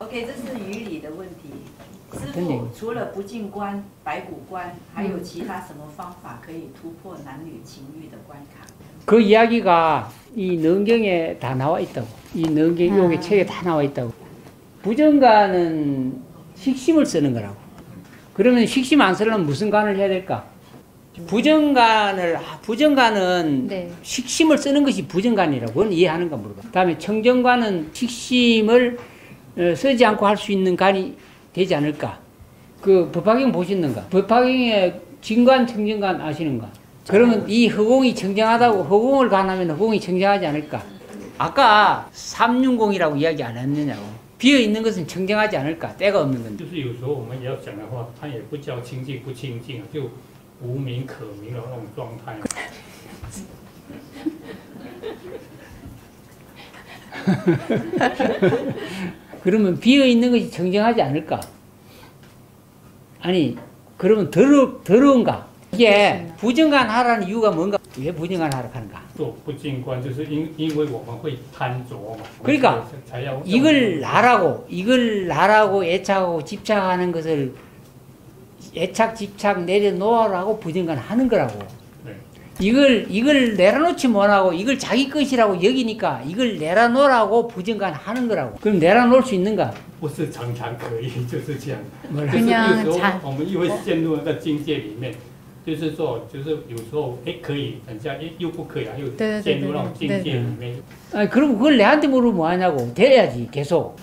OK， 这是于理的问题。师父除了不净观、白骨观，还有其他什么方法可以突破男女情欲的关卡？ 그 이야기가 이 능경에 다 나와 있다고. 이 능경 여기 책에 다 나와 있다고. 부정관은 식심을 쓰는 거라고. 그러면 식심 안 쓰려면 무슨 관을 해야 될까? 부정관은 네. 식심을 쓰는 것이 부정관이라고. 그건 이해하는가 물어봐. 다음에 청정관은 식심을 쓰지 않고 할 수 있는 관이 되지 않을까? 그 법화경 보셨는가? 법화경에 진관, 청정관 아시는가? 그러면 이 허공이 청정하다고 허공을 관하면 허공이 청정하지 않을까? 아까 360이라고 이야기 안 했느냐고. 비어 있는 것은 청정하지 않을까? 때가 없는 건데. 就是有时候我们要讲的话，它也不叫清净不清净，就无名可名的那种状态。 그러면 비어 있는 것이 청정하지 않을까? 아니, 그러면 더러운가? 이게 부정관 하라는 이유가 뭔가? 왜 부정관 하라고 하는가? 做不净观就是因为我们会贪着嘛。 그러니까 이걸 나라고 애착하고 집착하는 것을 애착 집착 내려놓으라고 부정관 하는 거라고. 네. 이걸 내려놓지 못하고 이걸 자기 것이라고 여기니까 이걸 내려놓으라고 부정관 하는 거라고. 그럼 내려놓을 수 있는가? 不是常常可以，就是这样。 그냥 有时候我们又会陷入那个境界里面。 就是说，就是有时候可以，等下又不可以啊，又陷入那种境界里面。 아니 그럼 그걸 내한테 물으면 뭐하냐고. 돼야지 계속.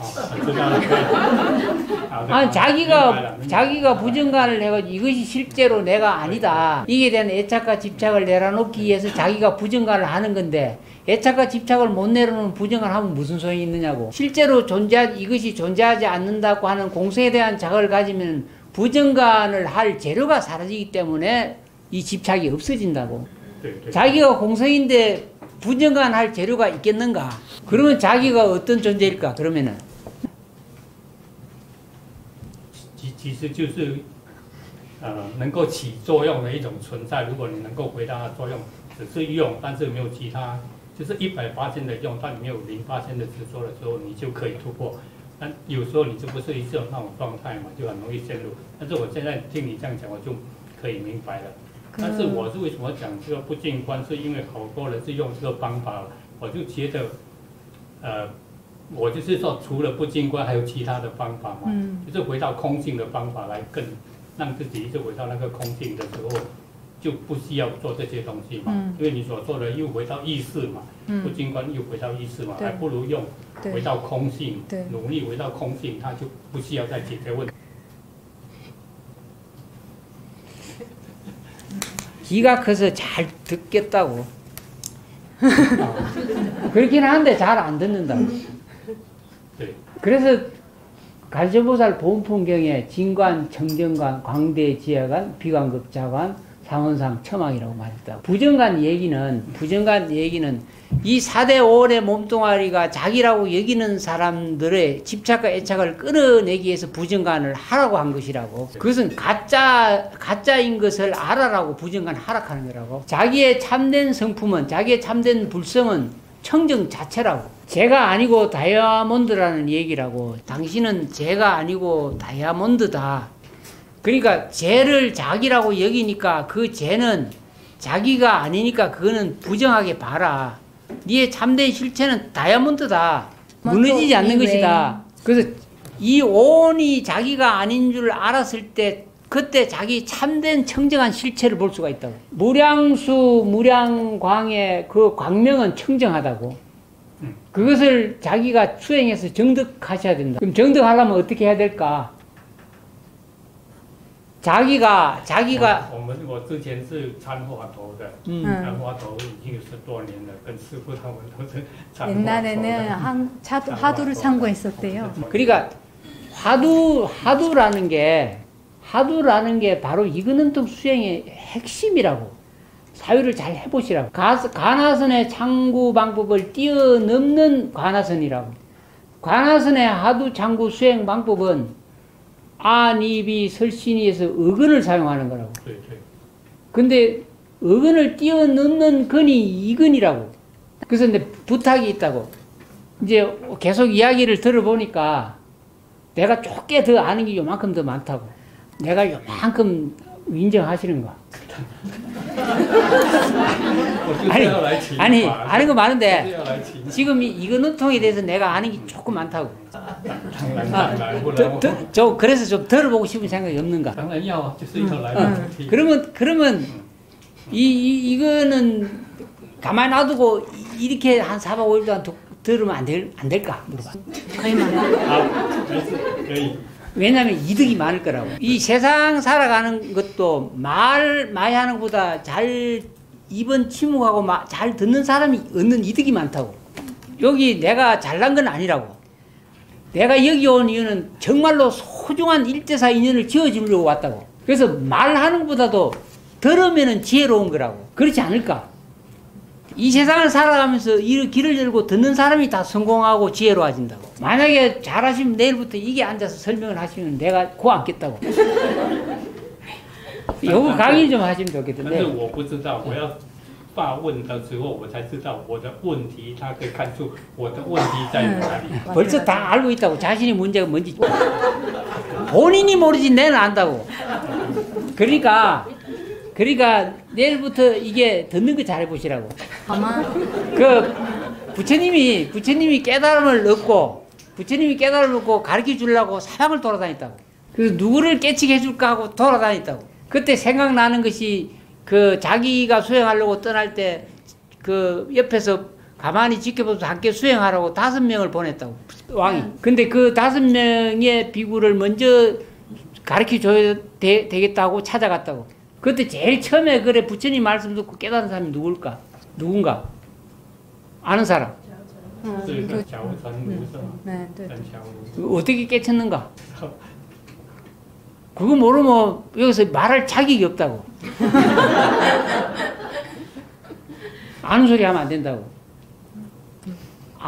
아니 자기가 부정관을 해가지고 이것이 실제로 내가 아니다. 이게 대한 애착과 집착을 내려놓기 위해서 자기가 부정관을 하는 건데 애착과 집착을 못 내려놓는 부정관을 하면 무슨 소용이 있느냐고. 실제로 이것이 존재하지 않는다고 하는 공성에 대한 자각을 가지면 부정관을 할 재료가 사라지기 때문에 이 집착이 없어진다고. 자기가 공성인데 부정관 할 재료가 있겠는가? 그러면 자기가 어떤 존재일까? 그러면은 其实就是能够起作用的一种存在。如果你能够回答它作用，只是用，但是没有其他，就是100%的用，但你没有0%的执着的时候，你就可以突破。 但有时候你就不是一种那种状态嘛，就很容易陷入。但是我现在听你这样讲，我就可以明白了。但是我是为什么讲这个不净观，是因为好多人是用这个方法，我就觉得，我就是说，除了不净观，还有其他的方法嘛，就是回到空性的方法来更让自己一直回到那个空性的时候，就不需要做这些东西嘛。因为你所做的又回到意识嘛，不净观又回到意识嘛，还不如用。 回到空性，努力回到空性，他就不需要再解决问题。 기가 커서 잘 듣겠다고. 그렇긴 한데 잘 안 듣는다. 그래서 가시보살 보음풍경에 진관, 청정관, 광대, 지하관, 비관급자관, 상원상, 처망이라고 말했다. 부정관 얘기는 이 4대 5월의 몸뚱아리가 자기라고 여기는 사람들의 집착과 애착을 끌어내기 위해서 부정관을 하라고 한 것이라고. 그것은 가짜인 것을 알아라고 부정관 하락하는 거라고. 자기의 참된 성품은, 자기의 참된 불성은 청정 자체라고. 제가 아니고 다이아몬드라는 얘기라고. 당신은 제가 아니고 다이아몬드다. 그러니까 죄를 자기라고 여기니까 그 죄는 자기가 아니니까 그거는 부정하게 봐라. 네의 참된 실체는 다이아몬드다. 무너지지 않는 것이다. 그래서 이 온이 자기가 아닌 줄 알았을 때 그때 자기 참된 청정한 실체를 볼 수가 있다고. 무량수 무량광의 그 광명은 청정하다고. 그것을 자기가 수행해서 정득하셔야 된다. 그럼 정득하려면 어떻게 해야 될까? 자기가 我之前是参华头的，参华头已经有10多年了，跟师父他们都是参华头的。 옛날에는 화두를 참고했었대요. 그러니까 화두라는 게 바로 이거는 수행의 핵심이라고. 사유를 잘 해보시라고. 관하선의 창구 방법을 뛰어넘는 관하선이라고. 관하선의 하두 창구 수행 방법은 아니비 설신이에서 어근을 사용하는 거라고. 근데 어근을 뛰어넘는 근이 이근이라고. 그래서 근데 부탁이 있다고. 이제 계속 이야기를 들어보니까 내가 좁게 더 아는 게 요만큼 더 많다고. 내가 요만큼 인정하시는가? 아니 아는 거 많은데 지금 이거 논통에 대해서 내가 아는 게 조금 많다고. 저 그래서 좀 들어보고 싶은 생각이 없는가? 그러면 이거는 가만히 놔두고 이렇게 한 4박 5일 동안 들으면 안 될까? 물어봐. 왜냐하면 이득이 많을 거라고. 이 세상 살아가는 것도 말 많이 하는 것보다 잘 입은 침묵하고 잘 듣는 사람이 얻는 이득이 많다고. 여기 내가 잘난 건 아니라고. 내가 여기 온 이유는 정말로 소중한 일대사 인연을 지어주려고 왔다고. 그래서 말하는 것보다도 들으면 지혜로운 거라고. 그렇지 않을까? 이 세상을 살아가면서 이 길을 열고 듣는 사람이 다 성공하고 지혜로워진다고. 만약에 잘하시면 내일부터 이게 앉아서 설명을 하시면 내가 고 앉겠다고. 요거 강의 좀 하시면 좋겠던데. 但是我不知道，我要发问的时候，我才知道我的问题，他可以看出我的问题在哪里。 벌써 다 알고 있다고. 자신이 문제가 뭔지. 본인이 모르지 내는 안다고. 그러니까 내일부터 이게 듣는 거 잘해보시라고. 부처님이 깨달음을 얻고 가르쳐 주려고 사방을 돌아다녔다고. 그래서 누구를 깨치게 해줄까 하고 돌아다녔다고. 그때 생각나는 것이 자기가 수행하려고 떠날 때 옆에서 가만히 지켜보면서 함께 수행하라고 5명을 보냈다고. 왕이. 근데 그 5명의 비구를 먼저 가르쳐 줘야 되겠다고 찾아갔다고. 그때 제일 처음에 부처님 말씀 듣고 깨달은 사람이 누군가? 아는 사람? 네. 어떻게 깨쳤는가? 그거 모르면 여기서 말할 자격이 없다고. 아는 소리 하면 안 된다고.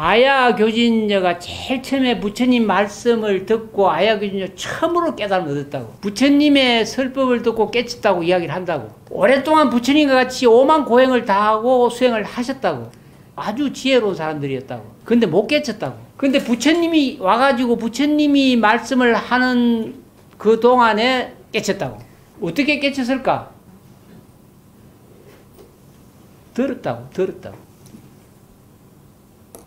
아야 교진녀가 제일 처음에 부처님 말씀을 듣고 아야 교진녀 처음으로 깨달음을 얻었다고. 부처님의 설법을 듣고 깨쳤다고 이야기를 한다고. 오랫동안 부처님과 같이 오만 고행을 다하고 수행을 하셨다고. 아주 지혜로운 사람들이었다고. 근데 못 깨쳤다고. 근데 부처님이 와가지고 부처님이 말씀을 하는 그 동안에 깨쳤다고. 어떻게 깨쳤을까? 들었다고.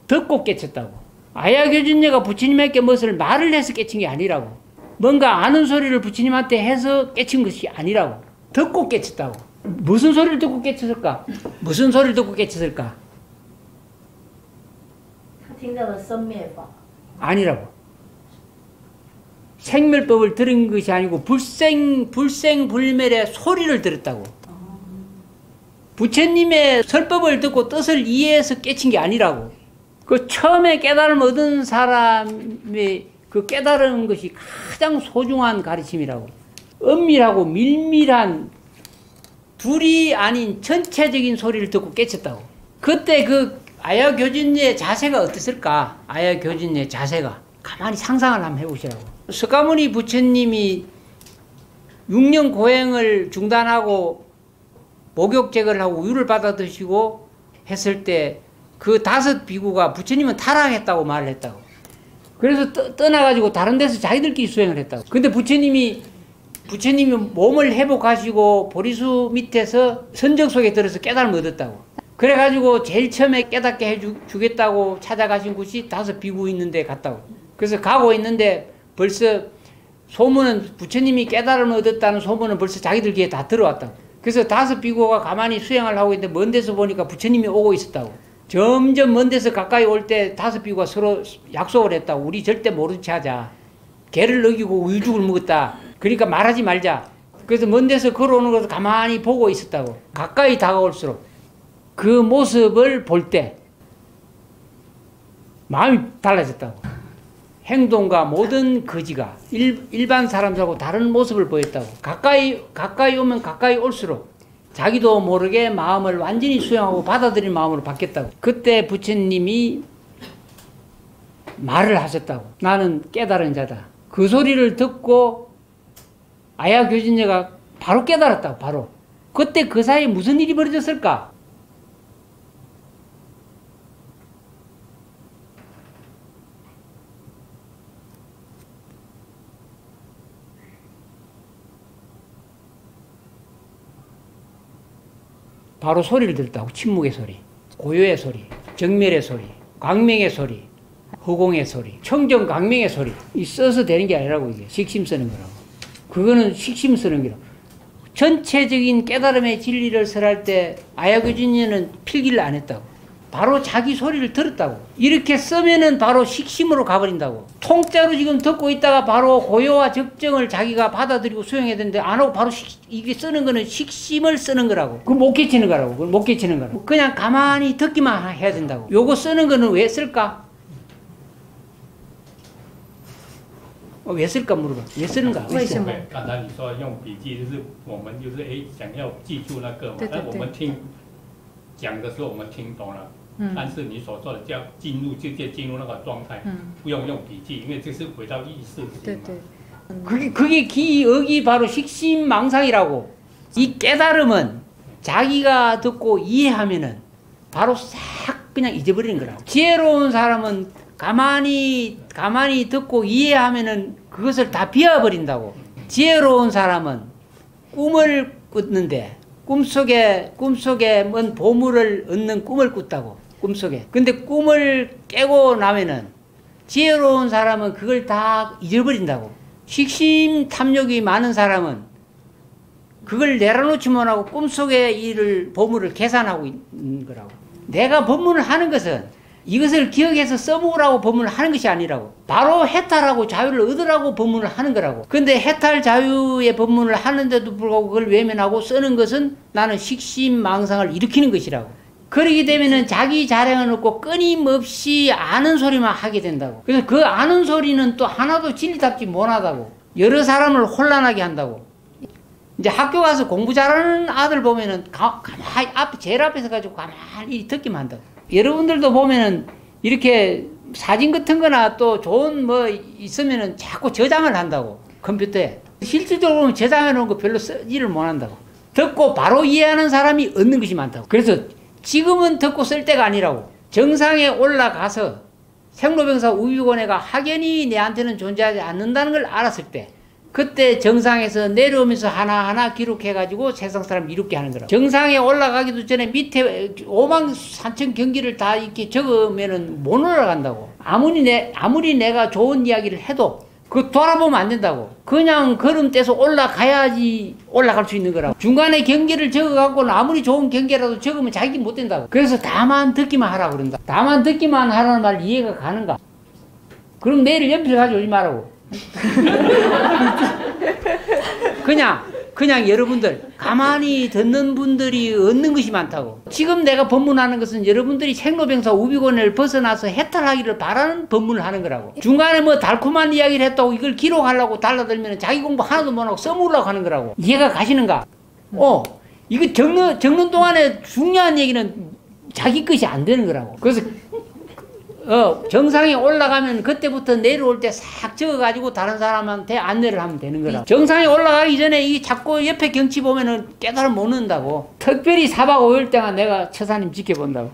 듣고 깨쳤다고. 아야교진녀가 부처님에게 무엇을 말을 해서 깨친 게 아니라고. 뭔가 아는 소리를 부처님한테 해서 깨친 것이 아니라고. 듣고 깨쳤다고. 무슨 소리를 듣고 깨쳤을까? 아니라고. 생멸법을 들은 것이 아니고 불생불멸의 소리를 들었다고. 부처님의 설법을 듣고 뜻을 이해해서 깨친 게 아니라고. 처음에 깨달음을 얻은 사람의 깨달은 것이 가장 소중한 가르침이라고. 엄밀하고 밀밀한 둘이 아닌 전체적인 소리를 듣고 깨쳤다고. 그때 아야 교진의 자세가 어땠을까? 아야 교진의 자세가. 가만히 상상을 한번 해보시라고. 석가모니 부처님이 6년 고행을 중단하고 목욕제거를 하고 우유를 받아 드시고 했을 때 5 비구가 부처님은 타락했다고 말을 했다고. 그래서 떠나가지고 다른 데서 자기들끼리 수행을 했다고. 근데 부처님이 몸을 회복하시고 보리수 밑에서 선정 속에 들어서 깨달음을 얻었다고. 그래가지고 제일 처음에 깨닫게 해주겠다고 찾아가신 곳이 5 비구 있는데 갔다고. 그래서 가고 있는데 벌써 소문은 부처님이 깨달음을 얻었다는 소문은 벌써 자기들 귀에 다 들어왔다고. 그래서 5 비구가 가만히 수행을 하고 있는데 먼 데서 보니까 부처님이 오고 있었다고. 점점 먼 데서 가까이 올 때 5 비구가 서로 약속을 했다고. 우리 절대 모른 체 하자. 개를 먹이고 우유죽을 먹었다. 그러니까 말하지 말자. 그래서 먼 데서 걸어오는 것을 가만히 보고 있었다고. 가까이 다가올수록 그 모습을 볼 때 마음이 달라졌다고. 행동과 모든 거지가 일반 사람들하고 다른 모습을 보였다고. 가까이 오면 가까이 올수록 자기도 모르게 마음을 완전히 수용하고 받아들인 마음으로 바뀌었다고. 그때 부처님이 말을 하셨다고. 나는 깨달은 자다. 그 소리를 듣고 아야 교진녀가 바로 깨달았다고. 바로. 그때 그 사이에 무슨 일이 벌어졌을까? 바로 소리를 들었다고. 침묵의 소리, 고요의 소리, 정멸의 소리, 광명의 소리, 허공의 소리, 청정 광명의 소리. 이 써서 되는 게 아니라고. 이게 식심 쓰는 거라고. 그거는 식심 쓰는 거라고. 전체적인 깨달음의 진리를 설할 때 아야교진이는 필기를 안 했다고. 바로 자기 소리를 들었다고. 이렇게 쓰면은 바로 식심으로 가버린다고. 통짜로 지금 듣고 있다가 바로 고요와 적정을 자기가 받아들이고 수용해야 되는데 안 하고 바로 이게 쓰는 거는 식심을 쓰는 거라고. 그걸 못 깨치는 거라고. 그걸 못 깨치는 거라고. 그냥 가만히 듣기만 해야 된다고. 요거 쓰는 거는 왜 쓸까? 왜 쓸까 물어봐. 왜 쓰는가? 为什么？对，刚才你说用笔记，就是我们就是想要记住那个嘛，对对对但我们讲的时候我们听懂了，但是你所说的叫直接进入那个状态，不用笔记，因为这是回到意识性嘛。 그게 기억이 바로 식심망상이라고. 이 깨달음은 자기가 듣고 이해하면은 바로 싹 그냥 잊어버리는 거라고. 지혜로운 사람은 가만히 듣고 이해하면은 그것을 다 비워버린다고. 지혜로운 사람은 꿈을 꿨는데 꿈속에 뭔 보물을 얻는 꿈을 꿨다고. 꿈속에. 근데 꿈을 깨고 나면은 지혜로운 사람은 그걸 다 잊어버린다고. 식심 탐욕이 많은 사람은 그걸 내려놓지 못하고 꿈속의 보물을 계산하고 있는 거라고. 내가 법문을 하는 것은 이것을 기억해서 써먹으라고 법문을 하는 것이 아니라고. 바로 해탈하고 자유를 얻으라고 법문을 하는 거라고. 근데 해탈 자유의 법문을 하는데도 불구하고 그걸 외면하고 쓰는 것은 나는 식심망상을 일으키는 것이라고. 그러게 되면은 자기 자랑은 없고 끊임없이 아는 소리만 하게 된다고. 그래서 그 아는 소리는 또 하나도 진리답지 못하다고. 여러 사람을 혼란하게 한다고. 이제 학교 가서 공부 잘하는 아들 보면은 가만히 제일 앞에서 가지고 가만히 듣기만 한다고. 여러분들도 보면은 이렇게 사진 같은 거나 또 좋은 뭐 있으면은 자꾸 저장을 한다고. 컴퓨터에. 실질적으로 보면 저장해 놓은 거 별로 쓰지를 못한다고. 듣고 바로 이해하는 사람이 얻는 것이 많다고. 그래서 지금은 듣고 쓸 때가 아니라고. 정상에 올라가서 생로병사 우유권회가 확연히 내한테는 존재하지 않는다는 걸 알았을 때 그때 정상에서 내려오면서 하나하나 기록해가지고 세상 사람 이롭게 하는 거라고. 정상에 올라가기도 전에 밑에 5만 3천 경기를 다 이렇게 적으면은 못 올라간다고. 아무리 내가 좋은 이야기를 해도 그거 돌아보면 안 된다고. 그냥 걸음 떼서 올라가야지 올라갈 수 있는 거라고. 중간에 경기를 적어갖고는 아무리 좋은 경기라도 적으면 자기 못 된다고. 그래서 다만 듣기만 하라고 그런다. 다만 듣기만 하라는 말 이해가 가는가? 그럼 내일 연필 가져오지 말라고. 그냥 여러분들 가만히 듣는 분들이 얻는 것이 많다고. 지금 내가 법문하는 것은 여러분들이 생로병사 우비권을 벗어나서 해탈하기를 바라는 법문을 하는 거라고. 중간에 뭐 달콤한 이야기를 했다고 이걸 기록하려고 달라들면 자기 공부 하나도 못하고 써먹으려고 하는 거라고. 이해가 가시는가? 이거 적는 동안에 중요한 얘기는 자기 것이 안 되는 거라고. 그래서 정상에 올라가면 그때부터 내려올 때 싹 적어가지고 다른 사람한테 안내를 하면 되는 거라. 정상에 올라가기 전에 이 자꾸 옆에 경치 보면은 깨달음 못 넣는다고. 특별히 4박 5일 동안 내가 처사님 지켜본다고.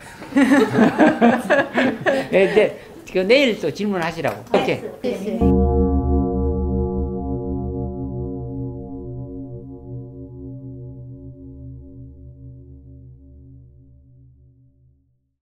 네, 내일 또 질문하시라고. 오케이.